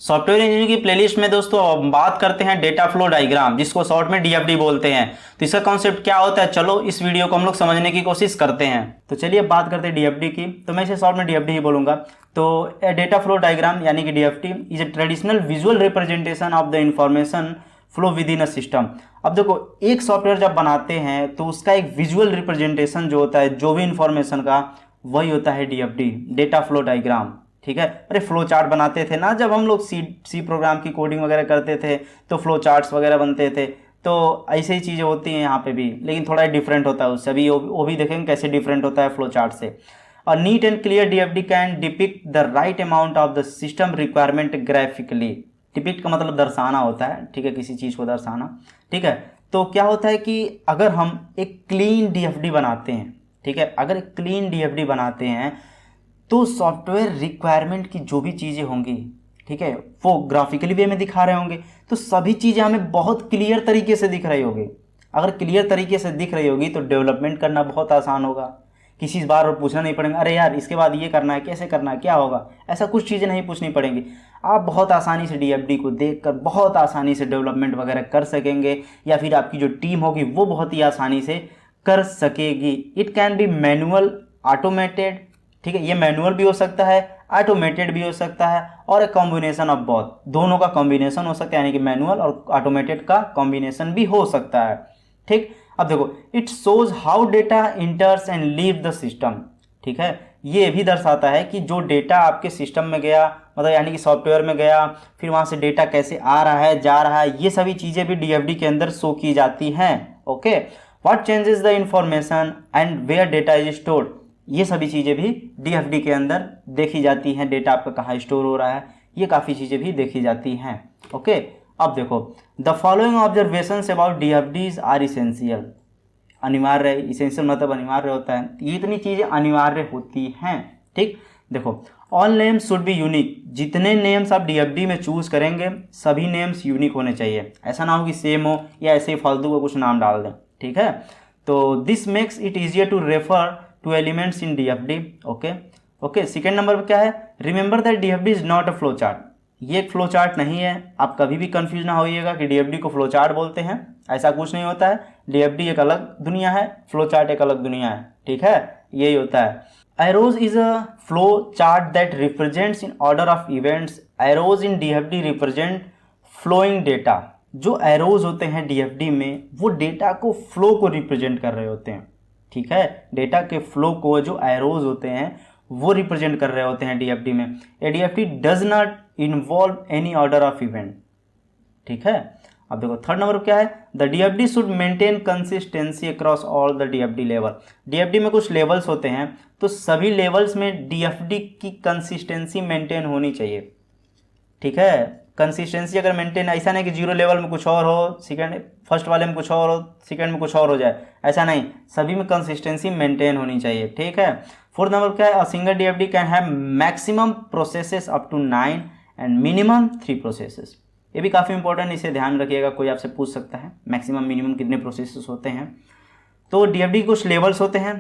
Software engineering की playlist में दोस्तों अब बात करते हैं डेटा फ्लो डायग्राम, जिसको शॉर्ट में डीएफडी बोलते हैं। तो इसका कॉन्सेप्ट क्या होता है, चलो इस वीडियो को हम लोग समझने की कोशिश करते हैं। तो चलिए अब बात करते हैं डीएफडी की। तो मैं इसे शॉर्ट में डीएफडी ही बोलूंगा। तो डेटा फ्लो डायग्राम यानी कि DFD is a traditional visual representation of the information flow with in a system. अब देखो, एक सॉफ्टवेयर जब बनाते हैं तो उसका एक विजुअल रिप्रेजेंटेशन जो होता है, जो भी इंफॉर्मेशन का, वही होता है डीएफडी, डेटा फ्लो डायग्राम। ठीक है। अरे फ्लो चार्ट बनाते थे ना जब हम लोग सी प्रोग्राम की कोडिंग वगैरह करते थे, तो फ्लो चार्ट्स वगैरह बनते थे। तो ऐसे ही चीज़ें होती हैं यहाँ पे भी, लेकिन थोड़ा डिफरेंट होता है उससे। अभी वो भी देखेंगे कैसे डिफरेंट होता है फ्लो चार्ट से। और neat and clear DFD can depict the right amount of the system requirement graphically. Depict का मतलब दर्शाना होता है, ठीक है, किसी चीज़ को दर्शाना। ठीक है। तो क्या होता है कि अगर हम एक क्लीन डीएफडी बनाते हैं, ठीक है, अगर एक क्लीन डीएफडी बनाते हैं तो सॉफ्टवेयर रिक्वायरमेंट की जो भी चीज़ें होंगी, ठीक है, वो ग्राफिकली वे में दिखा रहे होंगे, तो सभी चीज़ें हमें बहुत क्लियर तरीके से दिख रही होगी। अगर क्लियर तरीके से दिख रही होगी तो डेवलपमेंट करना बहुत आसान होगा। किसी बार और पूछना नहीं पड़ेगा, अरे यार इसके बाद ये करना है, कैसे करना है, क्या होगा, ऐसा कुछ चीज़ें नहीं पूछनी पड़ेंगी। आप बहुत आसानी से डीएफडी को देखकर बहुत आसानी से डेवलपमेंट वगैरह कर सकेंगे, या फिर आपकी जो टीम होगी वो बहुत ही आसानी से कर सकेगी। It can be manual, automated, ठीक है, ये मैनुअल भी हो सकता है, ऑटोमेटेड भी हो सकता है, और एक कॉम्बिनेशन ऑफ बोथ, दोनों का कॉम्बिनेशन हो सकता है, यानी कि मैनुअल और ऑटोमेटेड का कॉम्बिनेशन भी हो सकता है। ठीक। अब देखो, it shows how data इंटर्स and leave the system. ठीक है, ये भी दर्शाता है कि जो डेटा आपके सिस्टम में गया, मतलब यानी कि सॉफ्टवेयर में गया, फिर वहाँ से डेटा कैसे आ रहा है, जा रहा है, ये सभी चीज़ें भी डीएफडी के अंदर शो की जाती हैं। Okay, what changes the information and where data is stored, ये सभी चीज़ें भी डीएफडी के अंदर देखी जाती हैं। डेटा आपका कहाँ स्टोर हो रहा है, ये काफ़ी चीज़ें भी देखी जाती हैं। ओके, अब देखो, the following observations about DFDs are essential. अनिवार्य, इसेंशियल मतलब अनिवार्य होता है, ये इतनी चीज़ें अनिवार्य होती हैं। ठीक। देखो, all names should be unique. जितने नेम्स आप डीएफडी में चूज करेंगे सभी नेम्स यूनिक होने चाहिए। ऐसा ना हो कि सेम हो या ऐसे ही फालतू का कुछ नाम डाल दें। ठीक है। तो this makes it easier to refer to elements in DFD. Okay, second number पर क्या है, remember that DFD is not a flow chart. ये एक फ्लो चार्ट नहीं है। आप कभी भी कंफ्यूज ना होइएगा कि डीएफडी को फ्लो चार्ट बोलते हैं, ऐसा कुछ नहीं होता है। डीएफडी एक अलग दुनिया है, फ्लो चार्ट एक अलग दुनिया है। ठीक है, यही होता है। Arrows is a flow chart that represents in order of events. Arrows in DFD represent flowing data. जो एरोज होते हैं डीएफडी में, वो डेटा को फ्लो को रिप्रेजेंट कर रहे होते हैं। ठीक है, डेटा के फ्लो को जो एरोज होते हैं वो रिप्रेजेंट कर रहे होते हैं डीएफडी में। A DFD does not involve any order of event. ठीक है। अब देखो, थर्ड नंबर क्या है, the DFD should maintain consistency across all the DFD level. DFD में कुछ लेवल्स होते हैं, तो सभी लेवल्स में डीएफडी की कंसिस्टेंसी मेंटेन होनी चाहिए। ठीक है, कंसिस्टेंसी अगर मेंटेन, ऐसा नहीं कि जीरो लेवल में कुछ और हो, सेकंड फर्स्ट वाले में कुछ और हो, सेकंड में कुछ और हो जाए, ऐसा नहीं, सभी में कंसिस्टेंसी मेंटेन होनी चाहिए। ठीक है। फोर्थ नंबर क्या है, a single DFD can have maximum processes up to 9 and minimum 3 processes. ये भी काफ़ी इंपॉर्टेंट, इसे ध्यान रखिएगा, कोई आपसे पूछ सकता है मैक्सिमम मिनिमम कितने प्रोसेसेस होते हैं। तो डीएफडी कुछ लेवल्स होते हैं,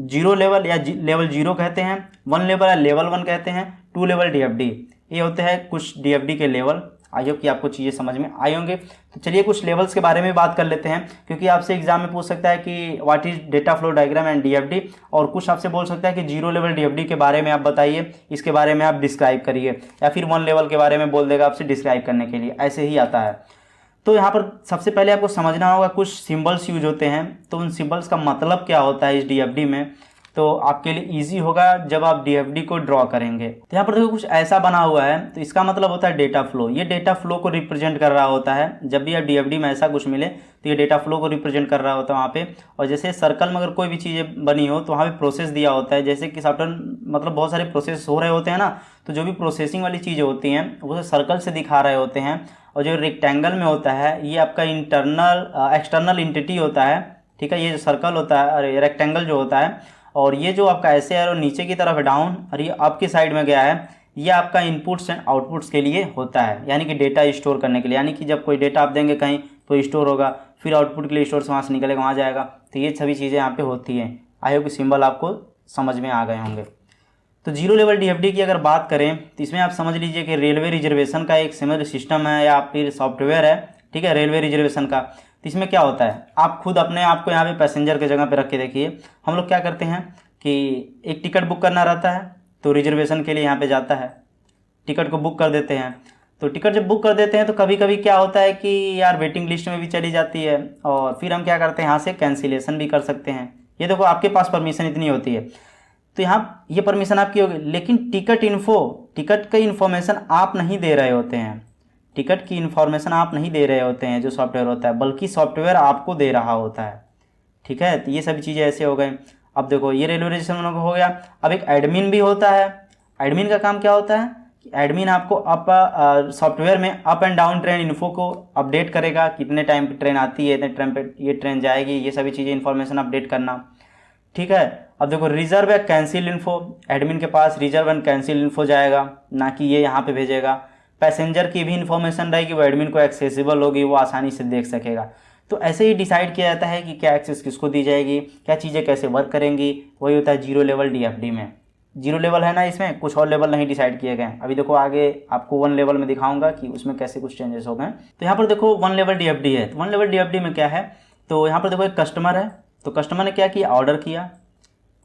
0 लेवल या लेवल 0 कहते हैं, 1 लेवल या लेवल 1 कहते हैं, 2 लेवल डीएफडी, ये होते हैं कुछ डीएफडी के लेवल। आई होप कि आपको चीज़ें समझ में आई होंगे। तो चलिए कुछ लेवल्स के बारे में बात कर लेते हैं, क्योंकि आपसे एग्जाम में पूछ सकता है कि what is data flow diagram and DFD, और कुछ आपसे बोल सकता है कि 0 लेवल डीएफडी के बारे में आप बताइए, इसके बारे में आप डिस्क्राइब करिए, या फिर 1 लेवल के बारे में बोल देगा आपसे डिस्क्राइब करने के लिए, ऐसे ही आता है। तो यहाँ पर सबसे पहले आपको समझना होगा कुछ सिम्बल्स यूज होते हैं, तो उन सिम्बल्स का मतलब क्या होता है इस डीएफडी में, तो आपके लिए इजी होगा जब आप डीएफडी को ड्रॉ करेंगे। तो यहाँ पर देखो कुछ ऐसा बना हुआ है, तो इसका मतलब होता है डेटा फ्लो। ये डेटा फ्लो को रिप्रेजेंट कर रहा होता है। जब भी आप डीएफडी में ऐसा कुछ मिले तो ये डेटा फ्लो को रिप्रेजेंट कर रहा होता है वहाँ पे। और जैसे सर्कल में अगर कोई भी चीज़ें बनी हो तो वहाँ पे प्रोसेस दिया होता है, जैसे कि सॉफ्टवेयर मतलब बहुत सारे प्रोसेस हो रहे होते हैं ना, तो जो भी प्रोसेसिंग वाली चीज़ें होती हैं वो सर्कल से दिखा रहे होते हैं। और जो रेक्टेंगल में होता है ये आपका एक्सटर्नल एंटिटी होता है। ठीक है, ये जो सर्कल होता है, अरे रेक्टेंगल जो होता है, और ये जो आपका ऐसे है और नीचे की तरफ डाउन और ये अप की साइड में गया है, ये आपका इनपुट्स एंड आउटपुट्स के लिए होता है, यानी कि डेटा स्टोर करने के लिए। यानी कि जब कोई डेटा आप देंगे कहीं तो स्टोर होगा, फिर आउटपुट के लिए स्टोर से वहाँ से निकलेगा, वहाँ जाएगा। तो ये सभी चीज़ें यहाँ पे होती हैं। आई होप कि सिंबल आपको समझ में आ गए होंगे। तो जीरो लेवल डीएफडी की अगर बात करें तो इसमें आप समझ लीजिए कि रेलवे रिजर्वेशन का एक सिमिलर सिस्टम है या फिर सॉफ्टवेयर है, ठीक है, रेलवे रिजर्वेशन का। तो इसमें क्या होता है, आप खुद अपने आप को यहाँ पे पैसेंजर के जगह पे रख के देखिए। हम लोग क्या करते हैं कि एक टिकट बुक करना रहता है, तो रिजर्वेशन के लिए यहाँ पे जाता है, टिकट को बुक कर देते हैं। तो टिकट जब बुक कर देते हैं तो कभी कभी क्या होता है कि यार वेटिंग लिस्ट में भी चली जाती है, और फिर हम क्या करते हैं यहाँ से कैंसिलेशन भी कर सकते हैं। ये देखो आपके पास परमिशन इतनी होती है, तो यहाँ ये परमिशन आपकी होगी, लेकिन टिकट का इन्फॉर्मेशन आप नहीं दे रहे होते हैं, टिकट की इन्फॉर्मेशन आप नहीं दे रहे होते हैं जो सॉफ्टवेयर होता है, बल्कि सॉफ्टवेयर आपको दे रहा होता है, ठीक है। तो ये सभी चीज़ें ऐसे हो गए। अब देखो ये रेलवे रजिस्ट्रेशन हो गया। अब एक एडमिन भी होता है। एडमिन का काम क्या होता है कि एडमिन आपको सॉफ्टवेयर में up and down train info को अपडेट करेगा, कितने टाइम पे ट्रेन आती है, इतने टाइम पे ये ट्रेन जाएगी, ये सभी चीज़ें इन्फॉर्मेशन अपडेट करना, ठीक है। अब देखो रिजर्व या कैंसिल इन्फो, एडमिन के पास रिजर्व एंड कैंसिल इन्फो जाएगा, ना कि ये यहाँ पे भेजेगा। पैसेंजर की भी इन्फॉर्मेशन रहेगी, वो एडमिन को एक्सेसिबल होगी, वो आसानी से देख सकेगा। तो ऐसे ही डिसाइड किया जाता है कि क्या एक्सेस किसको दी जाएगी, क्या चीज़ें कैसे वर्क करेंगी। वही होता है जीरो लेवल डीएफडी में। जीरो लेवल है ना, इसमें कुछ और लेवल नहीं डिसाइड किए गए। अभी देखो आगे आपको वन लेवल में दिखाऊंगा कि उसमें कैसे कुछ चेंजेस हो गए। तो यहाँ पर देखो वन लेवल डीएफडी है। तो वन लेवल डीएफडी में क्या है, तो यहाँ पर देखो एक कस्टमर है, तो कस्टमर ने क्या किया, ऑर्डर किया,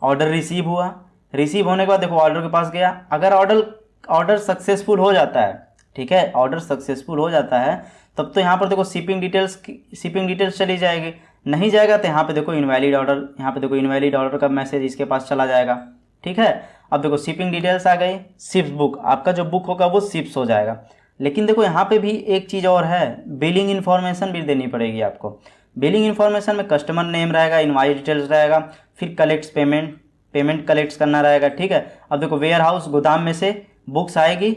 ऑर्डर रिसीव हुआ, रिसीव होने के बाद देखो ऑर्डर के पास गया। अगर ऑर्डर सक्सेसफुल हो जाता है, ठीक है, ऑर्डर सक्सेसफुल हो जाता है, तब तो यहाँ पर देखो शिपिंग डिटेल्स चली जाएगी। नहीं जाएगा तो यहाँ पे देखो इनवैलिड ऑर्डर, यहाँ पे देखो इनवैलिड ऑर्डर का मैसेज इसके पास चला जाएगा, ठीक है। अब देखो शिपिंग डिटेल्स आ गई, शिप्स बुक, आपका जो बुक होगा वो शिप्स हो जाएगा। लेकिन देखो यहाँ पे भी एक चीज़ और है, बिलिंग इन्फॉर्मेशन भी देनी पड़ेगी आपको। बिलिंग इन्फॉर्मेशन में कस्टमर नेम रहेगा, इनवॉइस डिटेल्स रहेगा, फिर कलेक्ट्स पेमेंट कलेक्ट्स करना रहेगा, ठीक है। अब देखो वेयर हाउस, गोदाम में से बुक्स आएगी,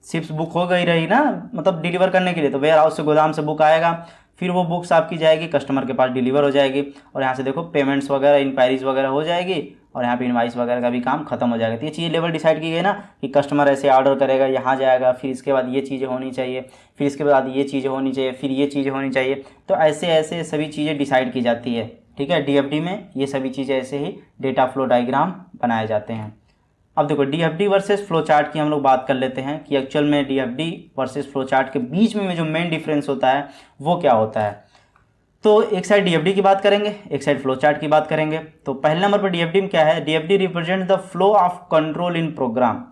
शिप्स बुक हो गई रही ना, मतलब डिलीवर करने के लिए, तो वेयर हाउस से गोदाम से बुक आएगा, फिर वो बुक्स आपकी जाएगी कस्टमर के पास, डिलीवर हो जाएगी, और यहाँ से देखो पेमेंट्स वगैरह, इंक्वायरीज वगैरह हो जाएगी, और यहाँ पे इनवाइस वगैरह का भी काम खत्म हो जाएगा। तो ये चीज़ लेवल डिसाइड की गई ना कि कस्टमर ऐसे ऑर्डर करेगा, यहाँ जाएगा, फिर इसके बाद ये चीज़ें होनी चाहिए, फिर इसके बाद ये चीज़ें होनी चाहिए, फिर ये चीज़ें होनी चाहिए। तो ऐसे ऐसे सभी चीज़ें डिसाइड की जाती है, ठीक है। डीएफडी में ये सभी चीज़ें ऐसे ही डेटा फ्लो डायग्राम बनाए जाते हैं। अब देखो डीएफडी वर्सेस फ्लो चार्ट की हम लोग बात कर लेते हैं कि एक्चुअल में डीएफडी वर्सेस फ्लो चार्ट के बीच में जो मेन डिफरेंस होता है वो क्या होता है। तो एक साइड डीएफडी की बात करेंगे, एक साइड फ्लो चार्ट की बात करेंगे। तो पहले नंबर पर डीएफडी में क्या है, DFD represent the flow of control in program.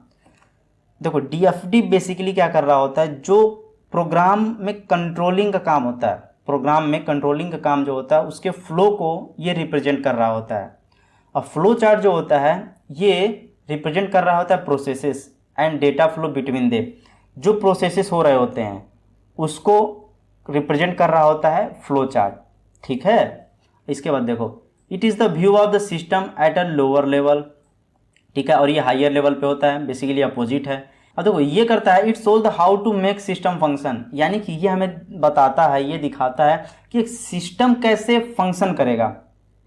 देखो डीएफडी बेसिकली क्या कर रहा होता है, जो प्रोग्राम में कंट्रोलिंग का काम होता है, प्रोग्राम में कंट्रोलिंग का काम जो होता है उसके फ्लो को ये रिप्रेजेंट कर रहा होता है। और फ्लो चार्ट जो होता है ये रिप्रेजेंट कर रहा होता है processes and data flow between they. जो प्रोसेसेस हो रहे होते हैं उसको रिप्रेजेंट कर रहा होता है फ्लो चार्ट, ठीक है। इसके बाद देखो it is the view of the system at a lower level, ठीक है, और ये हायर लेवल पे होता है, बेसिकली अपोजिट है। अब देखो ये करता है, it shows the how to make system function, यानी कि ये हमें बताता है, ये दिखाता है कि एक सिस्टम कैसे फंक्शन करेगा,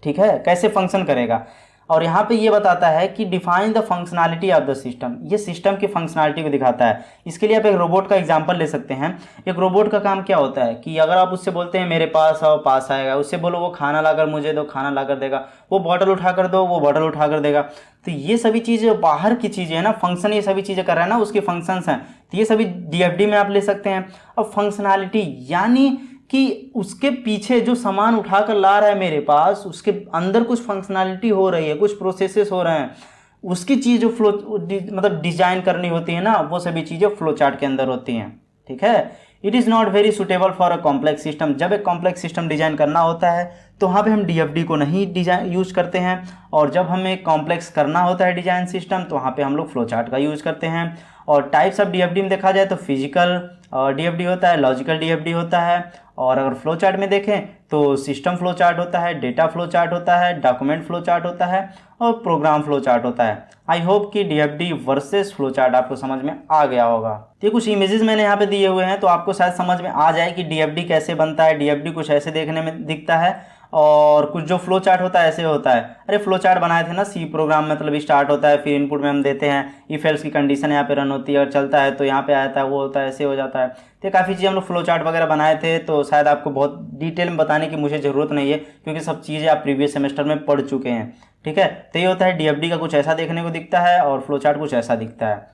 ठीक है, कैसे फंक्शन करेगा। और यहाँ पे ये बताता है कि define the functionality of the system, ये सिस्टम की फंक्शनैलिटी को दिखाता है। इसके लिए आप एक रोबोट का एग्जांपल ले सकते हैं। एक रोबोट का काम क्या होता है कि अगर आप उससे बोलते हैं मेरे पास आओ, पास आएगा, उससे बोलो वो खाना लाकर मुझे दो, खाना लाकर देगा, वो बॉटल उठा कर दो, वो बॉटल उठा कर देगा। तो ये सभी चीज़ें बाहर की चीज़ें हैं ना, फंक्शन ये सभी चीज़ें कर रहा है ना, उसके फंक्शंस हैं, तो ये सभी डीएफडी में आप ले सकते हैं। अब फंक्शनैलिटी यानी कि उसके पीछे जो सामान उठाकर ला रहा है मेरे पास, उसके अंदर कुछ फंक्शनैलिटी हो रही है, कुछ प्रोसेसेस हो रहे हैं, उसकी चीज़ जो फ्लो मतलब डिजाइन करनी होती है ना, वो सभी चीज़ें फ्लो चार्ट के अंदर होती हैं, ठीक है। It is not very suitable for a complex system, जब एक कॉम्प्लेक्स सिस्टम डिजाइन करना होता है तो वहाँ पे हम डीएफडी को नहीं डिजाइन यूज करते हैं, और जब हमें कॉम्प्लेक्स करना होता है डिजाइन सिस्टम तो वहाँ पे हम लोग फ्लो चार्ट का यूज करते हैं। और टाइप्स ऑफ डीएफडी में देखा जाए तो फिजिकल डीएफडी होता है, लॉजिकल डीएफडी होता है, और अगर फ्लो चार्ट में देखें तो सिस्टम फ्लो चार्ट होता है, डेटा फ्लो चार्ट होता है, डॉक्यूमेंट फ्लो चार्ट होता है, और प्रोग्राम फ्लो चार्ट होता है। आई होप कि डीएफडी वर्सेस फ्लो चार्ट आपको समझ में आ गया होगा। तो कुछ इमेजेस मैंने यहाँ पे दिए हुए हैं, तो आपको शायद समझ में आ जाए कि डीएफडी कैसे बनता है। डीएफडी कुछ ऐसे देखने में दिखता है, और कुछ जो फ्लो चार्ट होता है ऐसे होता है। अरे फ्लो चार्ट बनाए थे ना सी प्रोग्राम, मतलब स्टार्ट होता है, फिर इनपुट में हम देते हैं, इफ एल्स की कंडीशन यहाँ पे रन होती है, और चलता है तो यहाँ पे आता है, वो होता है, ऐसे हो जाता है। तो काफ़ी चीज़ें हम लोग फ्लो चार्ट वगैरह बनाए थे, तो शायद आपको बहुत डिटेल में बताने की मुझे ज़रूरत नहीं है, क्योंकि सब चीज़ें आप प्रीवियस सेमेस्टर में पढ़ चुके हैं, ठीक है। तो ये होता है डीएफडी का, कुछ ऐसा देखने को दिखता है और फ्लो चार्ट कुछ ऐसा दिखता है।